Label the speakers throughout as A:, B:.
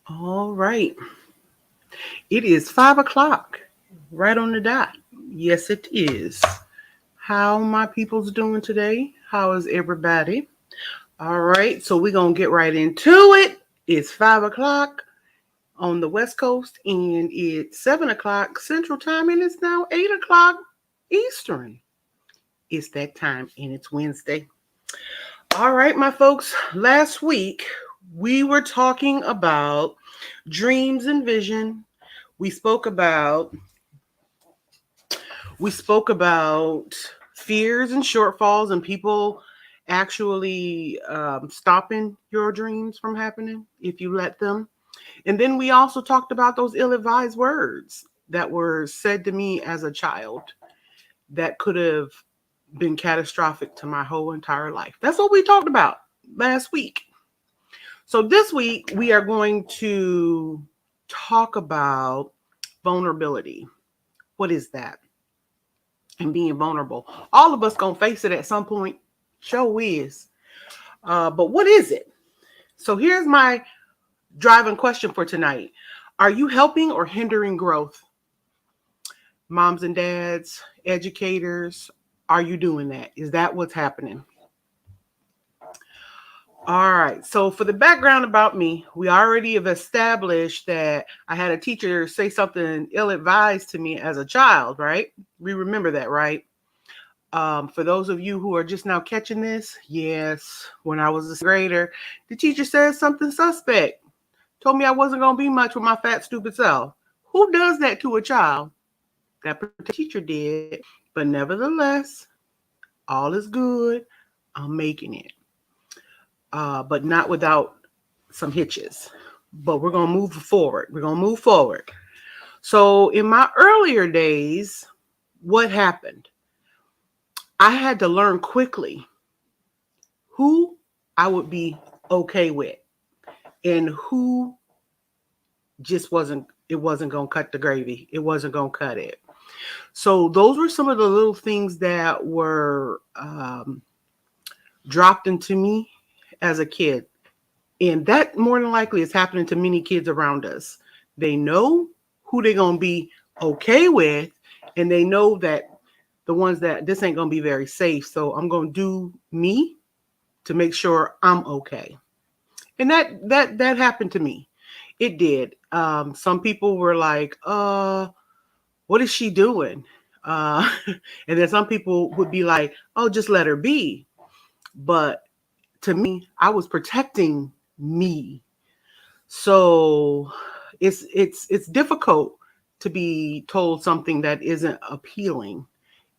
A: All right. It is 5 o'clock, right on the dot. Yes, it is. How my people's doing today? How is everybody? All right, so we're gonna get right into it. It's 5 o'clock on the West Coast, and it's 7 o'clock Central Time, and it's now 8 o'clock Eastern. It's that time, and it's Wednesday. All right, my folks. Last week we were talking about dreams and vision. We spoke about we spoke about fears and shortfalls and people actually stopping your dreams from happening if you let them. And then we also talked about those ill-advised words that were said to me as a child that could have been catastrophic to my whole entire life. That's what we talked about last week. So this week we are going to talk about vulnerability. What is that? And being vulnerable. All of us gonna face it at some point. Show is. But what is it? So here's my driving question for tonight. Are you helping or hindering growth? Moms and dads, educators, are you doing that? Is that what's happening? All right. So for the background about me, we already have established that I had a teacher say something ill-advised to me as a child, right? We remember that, right? For those of you who are just now catching this, yes, when I was a grader, the teacher said something suspect. Told me I wasn't going to be much with my fat, stupid self. Who does that to a child? That particular teacher did. But nevertheless, all is good. I'm making it. But not without some hitches. But we're going to move forward. We're going to move forward. So in my earlier days, what happened? I had to learn quickly who I would be okay with and who just wasn't going to cut the gravy. It wasn't going to cut it. So those were some of the little things that were dropped into me as a kid. And that more than likely is happening to many kids around us. They know who they're going to be okay with, and they know that the ones that this ain't going to be very safe. So I'm going to do me to make sure I'm okay. And that happened to me. It did. Some people were like, what is she doing? And then some people would be like, oh, just let her be. But to me, I was protecting me. So it's difficult to be told something that isn't appealing.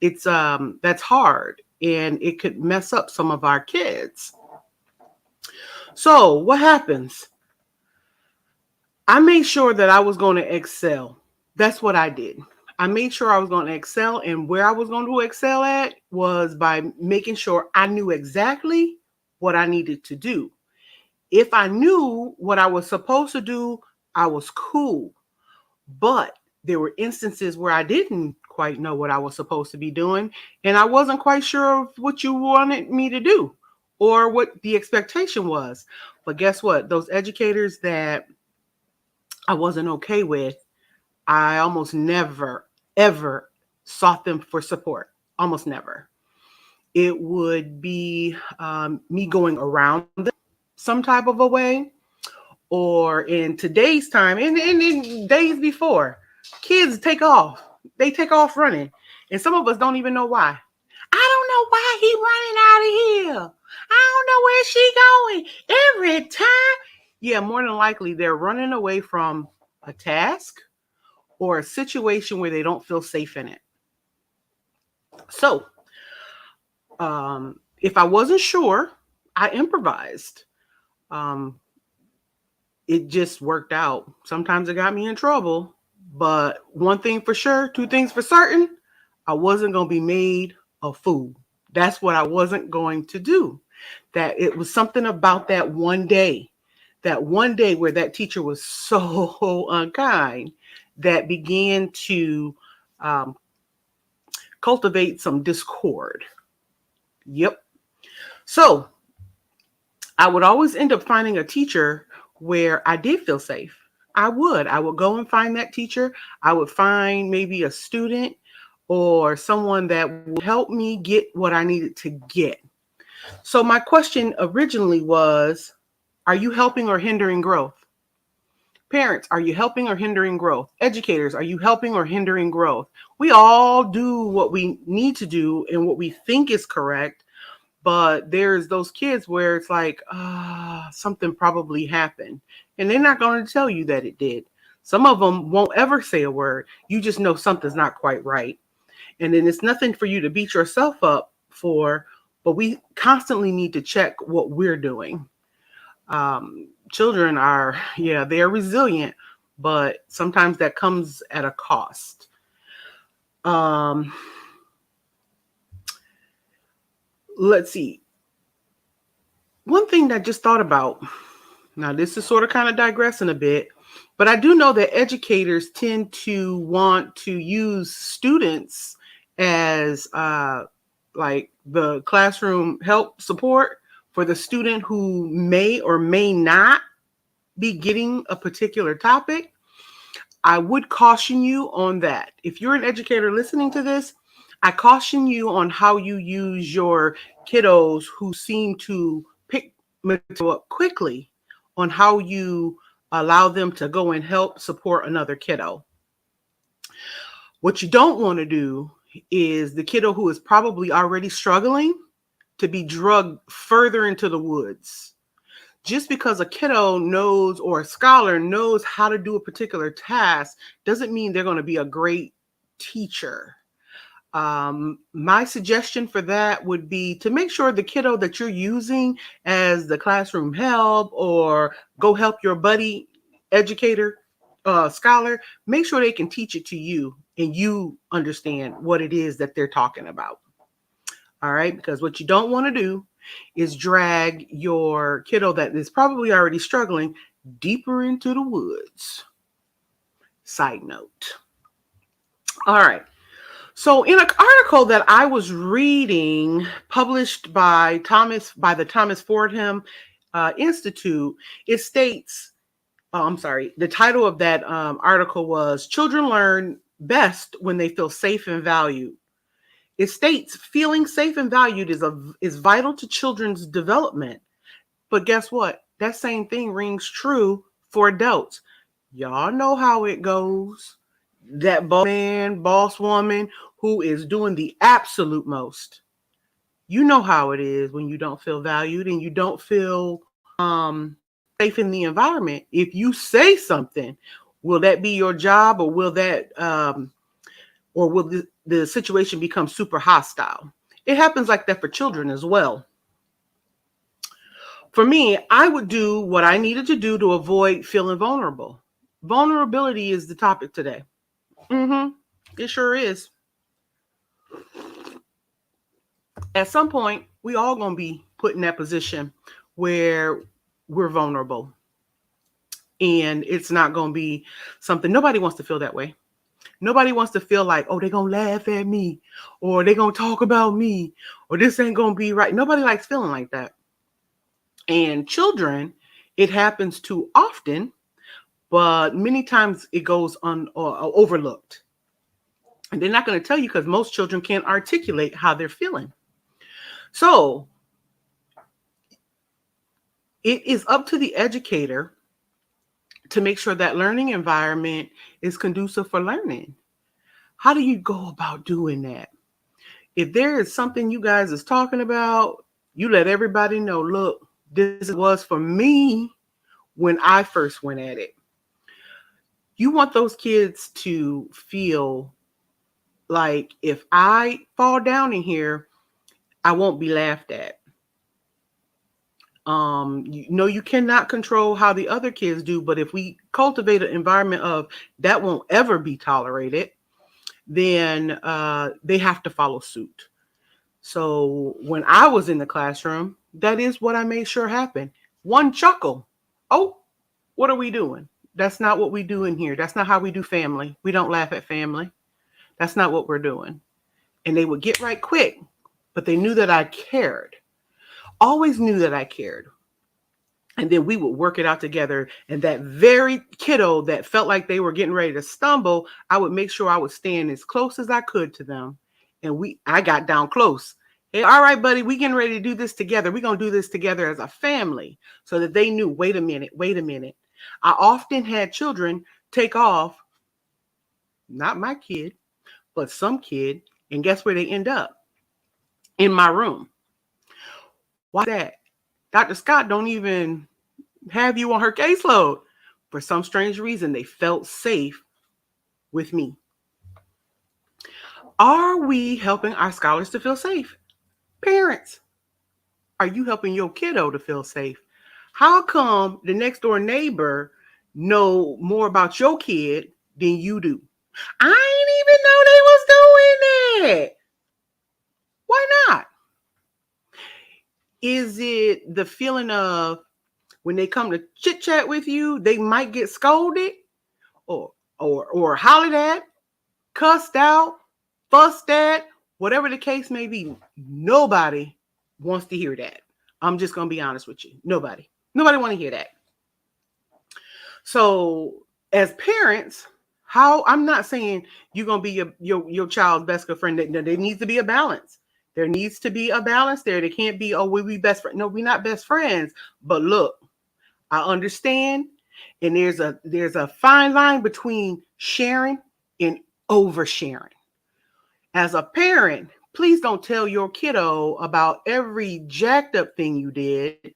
A: It's that's hard, and it could mess up some of our kids. So what happens? I made sure that I was going to excel. That's what I did. I made sure I was going to excel, and where I was going to excel at was by making sure I knew exactly what I needed to do. If I knew what I was supposed to do, I was cool. But there were instances where I didn't quite know what I was supposed to be doing, and I wasn't quite sure of what you wanted me to do or what the expectation was. But guess what? Those educators that I wasn't okay with, I almost never, ever sought them for support. Almost never. It would be me going around them some type of a way, or in today's time, and in days before, kids take off. They take off running. And some of us don't even know why. I don't know why he running out of here. I don't know where she going. Every time. Yeah, more than likely they're running away from a task or a situation where they don't feel safe in it. So, if I wasn't sure, I improvised. Um, it just worked out. Sometimes it got me in trouble, but one thing for sure, two things for certain, I wasn't going to be made a fool. That's what I wasn't going to do. That it was something about that one day where that teacher was so unkind that began to um, cultivate some discord. Yep. So I would always end up finding a teacher where I did feel safe. I would go and find that teacher. I would find maybe a student or someone that would help me get what I needed to get. So my question originally was, are you helping or hindering growth? Parents, are you helping or hindering growth? Educators, are you helping or hindering growth? We all do what we need to do and what we think is correct, but there's those kids where it's like, something probably happened. And they're not going to tell you that it did. Some of them won't ever say a word. You just know something's not quite right. And then it's nothing for you to beat yourself up for, but we constantly need to check what we're doing. Children are, yeah, they're resilient, but sometimes that comes at a cost. Um, let's see. One thing that I just thought about, now this is sort of kind of digressing a bit, but I do know that educators tend to want to use students as like the classroom help support for the student who may or may not be getting a particular topic. I would caution you on that. If you're an educator listening to this, I caution you on how you use your kiddos who seem to pick material up quickly, on how you allow them to go and help support another kiddo. What you don't want to do is the kiddo who is probably already struggling to be drugged further into the woods. Just because a kiddo knows or a scholar knows how to do a particular task doesn't mean they're going to be a great teacher. My suggestion for that would be to make sure the kiddo that you're using as the classroom help or go help your buddy educator, scholar, make sure they can teach it to you and you understand what it is that they're talking about. All right, because what you don't want to do is drag your kiddo that is probably already struggling deeper into the woods. Side note. All right. So in an article that I was reading, published by the Thomas Fordham Institute, it states, I'm sorry, the title of that article was "Children Learn Best When They Feel Safe and Valued." It states feeling safe and valued is vital to children's development. But guess what? That same thing rings true for adults. Y'all know how it goes. That boss man, boss woman who is doing the absolute most. You know how it is when you don't feel valued and you don't feel safe in the environment. If you say something, will that be your job, or will the situation become super hostile? It happens like that for children as well. For me, I would do what I needed to do to avoid feeling vulnerable. Vulnerability is the topic today. It sure is. At some point, we all gonna be put in that position where we're vulnerable, and it's not gonna be something. Nobody wants to feel that way. Nobody wants to feel like, oh, they're gonna laugh at me, or they're gonna talk about me, or this ain't gonna be right. Nobody likes feeling like that. And children, it happens too often, but many times it goes overlooked. And they're not going to tell you because most children can't articulate how they're feeling. So it is up to the educator to make sure that learning environment is conducive for learning. How do you go about doing that? If there is something you guys is talking about, you let everybody know, look, this was for me when I first went at it. You want those kids to feel like if I fall down in here, I won't be laughed at. You cannot control how the other kids do, but if we cultivate an environment of that won't ever be tolerated, then they have to follow suit. So when I was in the classroom, that is what I made sure happened. One chuckle. Oh, what are we doing? That's not what we do in here. That's not how we do family. We don't laugh at family. That's not what we're doing. And they would get right quick, but they knew that I cared. Always knew that I cared. And then we would work it out together. And that very kiddo that felt like they were getting ready to stumble, I would make sure I would stand as close as I could to them. And I got down close. Hey, all right, buddy, we getting ready to do this together. We're going to do this together as a family, so that they knew, wait a minute, wait a minute. I often had children take off, not my kid, but some kid, and guess where they end up? In my room. Why that? Dr. Scott don't even have you on her caseload. For some strange reason, they felt safe with me. Are we helping our scholars to feel safe? Parents, are you helping your kiddo to feel safe? How come the next door neighbor know more about your kid than you do? I didn't even know they was doing that. Why not? Is it the feeling of when they come to chit chat with you, they might get scolded or hollered at, cussed out, fussed at, whatever the case may be? Nobody wants to hear that. I'm just going to be honest with you. Nobody want to hear that. So as parents, I'm not saying you're going to be your child's best good friend. There needs to be a balance. There needs to be a balance there. There can't be, oh, we best friends. No, we're not best friends. But look, I understand. And there's a fine line between sharing and oversharing. As a parent, please don't tell your kiddo about every jacked up thing you did.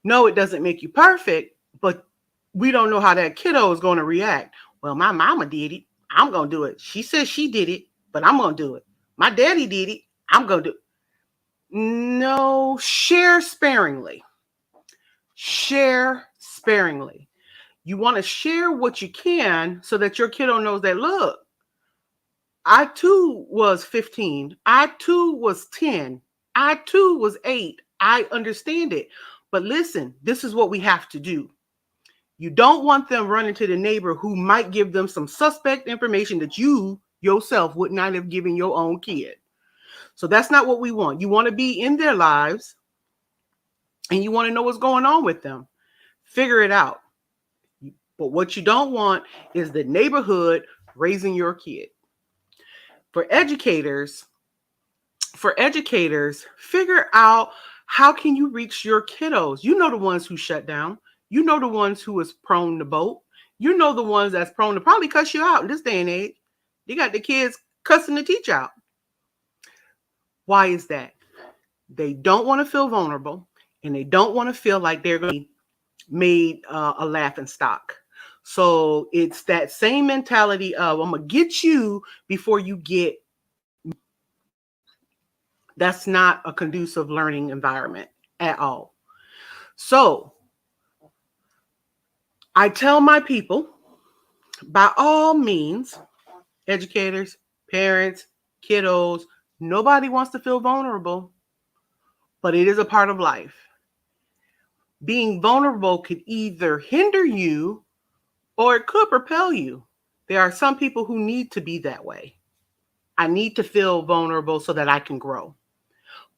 A: No, it doesn't make you perfect, but we don't know how that kiddo is going to react. Well, my mama did it. I'm going to do it. She says she did it, but I'm going to do it. My daddy did it. I'm going to do it. No, share sparingly. Share sparingly. You want to share what you can so that your kiddo knows that, look, I too was 15. I too was 10. I too was 8. I understand it. But listen, this is what we have to do. You don't want them running to the neighbor who might give them some suspect information that you yourself would not have given your own kid. So that's not what we want. You want to be in their lives and you want to know what's going on with them. Figure it out. But what you don't want is the neighborhood raising your kid. For educators, figure out how can you reach your kiddos. You know the ones who shut down. You know the ones who is prone to bolt. You know the ones that's prone to probably cuss you out in this day and age. You got the kids cussing the teacher out. Why is that? They don't want to feel vulnerable, and they don't want to feel like they're going to be made a laughing stock. So it's that same mentality of, I'm going to get you before you get me. That's not a conducive learning environment at all. So I tell my people, by all means, educators, parents, kiddos, nobody wants to feel vulnerable, but it is a part of life. Being vulnerable could either hinder you or it could propel you. There are some people who need to be that way. I need to feel vulnerable so that I can grow.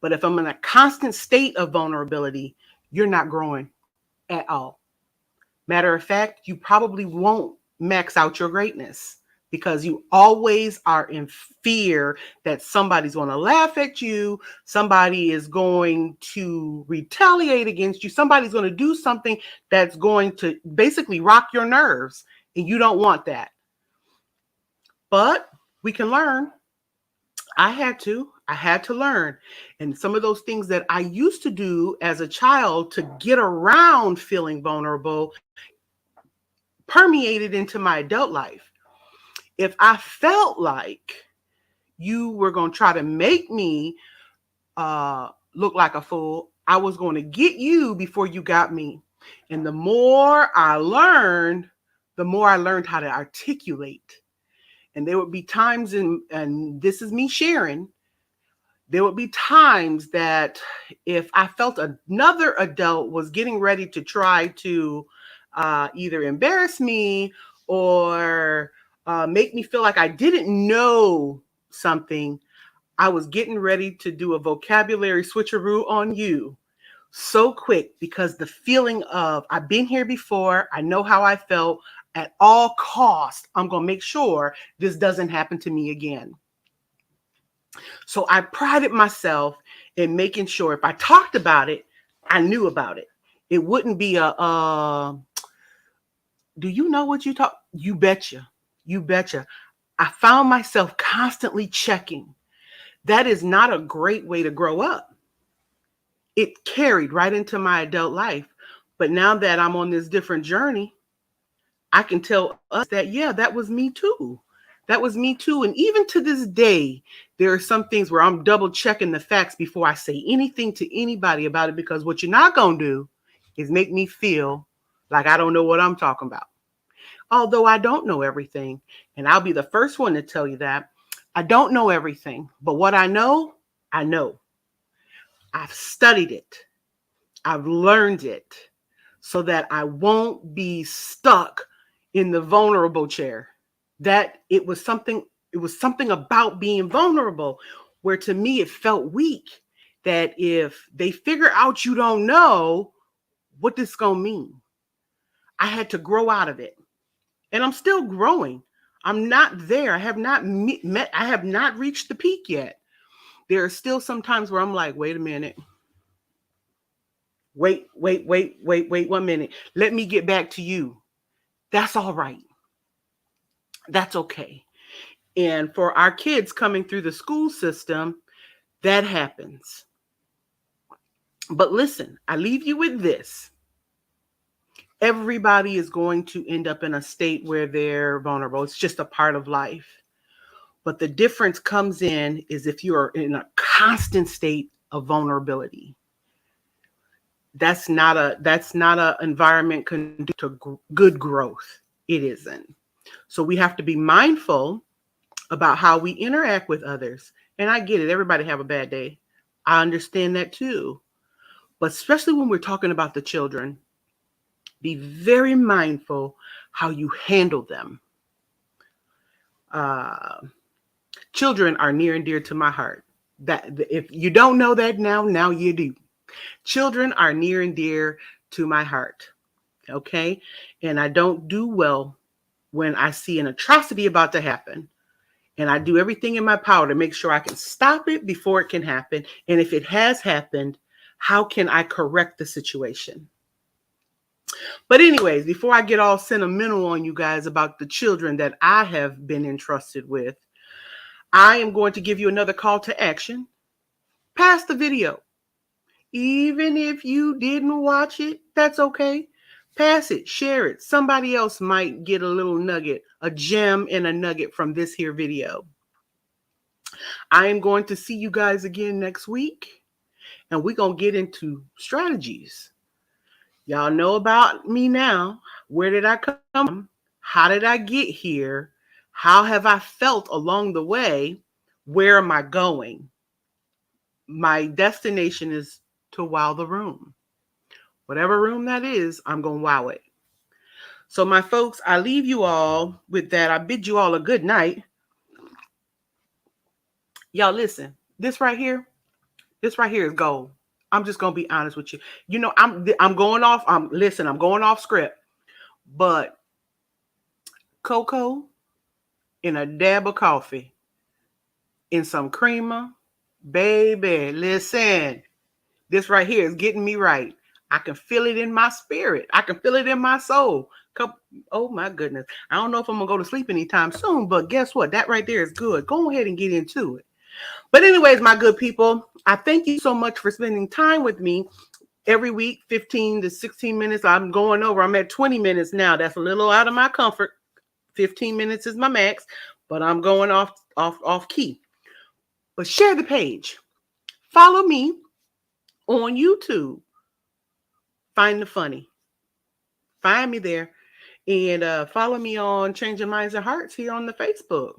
A: But if I'm in a constant state of vulnerability, you're not growing at all. Matter of fact, you probably won't max out your greatness because you always are in fear that somebody's going to laugh at you, somebody is going to retaliate against you, somebody's going to do something that's going to basically rock your nerves, and you don't want that. But we can learn. I had to learn. And some of those things that I used to do as a child to get around feeling vulnerable permeated into my adult life. If I felt like you were going to try to make me look like a fool, I was going to get you before you got me. And the more I learned how to articulate. And there would be times, and this is me sharing, there would be times that if I felt another adult was getting ready to try to either embarrass me or make me feel like I didn't know something, I was getting ready to do a vocabulary switcheroo on you. so quick because the feeling of I've been here before, I know how I felt. At all costs, I'm going to make sure this doesn't happen to me again. So I prided myself in making sure if I talked about it, I knew about it. It wouldn't be do you know what you talk? You betcha. You betcha. I found myself constantly checking. That is not a great way to grow up. It carried right into my adult life. But now that I'm on this different journey, I can tell us that, yeah, that was me too. That was me too. And even to this day, there are some things where I'm double checking the facts before I say anything to anybody about it, because what you're not going to do is make me feel like I don't know what I'm talking about. Although I don't know everything. And I'll be the first one to tell you that. I don't know everything. But what I know, I know. I've studied it. I've learned it so that I won't be stuck in the vulnerable chair. That it was something about being vulnerable where to me it felt weak. That if they figure out you don't know, what this gonna mean? I had to grow out of it. And I'm still growing. I'm not there. I have not met, I have not reached the peak yet. There are still some times where I'm like, wait a minute. Wait 1 minute. Let me get back to you. That's all right. That's okay. And for our kids coming through the school system, that happens. But listen, I leave you with this. Everybody is going to end up in a state where they're vulnerable. It's just a part of life. But the difference comes in is if you are in a constant state of vulnerability. That's not a environment conducive to good growth. It isn't. So we have to be mindful about how we interact with others. And I get it. Everybody have a bad day. I understand that too. But especially when we're talking about the children, be very mindful how you handle them. Children are near and dear to my heart. That if you don't know that now you do. Children are near and dear to my heart. Okay? And I don't do well when I see an atrocity about to happen. And I do everything in my power to make sure I can stop it before it can happen. And if it has happened, how can I correct the situation? But anyways, before I get all sentimental on you guys about the children that I have been entrusted with, I am going to give you another call to action. Pass the video. Even if you didn't watch it, that's okay. Pass it, share it. Somebody else might get a little nugget, a gem and a nugget from this here video. I am going to see you guys again next week, and we're going to get into strategies. Y'all know about me now. Where did I come from? How did I get here? How have I felt along the way? Where am I going? My destination is to wow the room. Whatever room that is, I'm going to wow it. So my folks, I leave you all with that. I bid you all a good night. Y'all listen, this right here is gold. I'm just going to be honest with you. You know, I'm going off. I'm going off script. But cocoa and a dab of coffee and some creamer, baby, listen. This right here is getting me right. I can feel it in my spirit. I can feel it in my soul. Oh my goodness. I don't know if I'm going to go to sleep anytime soon, but guess what? That right there is good. Go ahead and get into it. But anyways, my good people, I thank you so much for spending time with me every week, 15 to 16 minutes. I'm going over. I'm at 20 minutes now. That's a little out of my comfort. 15 minutes is my max, but I'm going off key. But share the page. Follow me on YouTube. Find the funny. Find me there. And follow me on Changing Minds and Hearts here on the Facebook.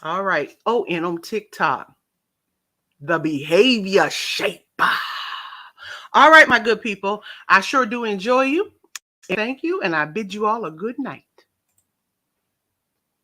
A: All right. Oh, and on TikTok. The Behavior Shaper. All right, my good people. I sure do enjoy you. Thank you. And I bid you all a good night.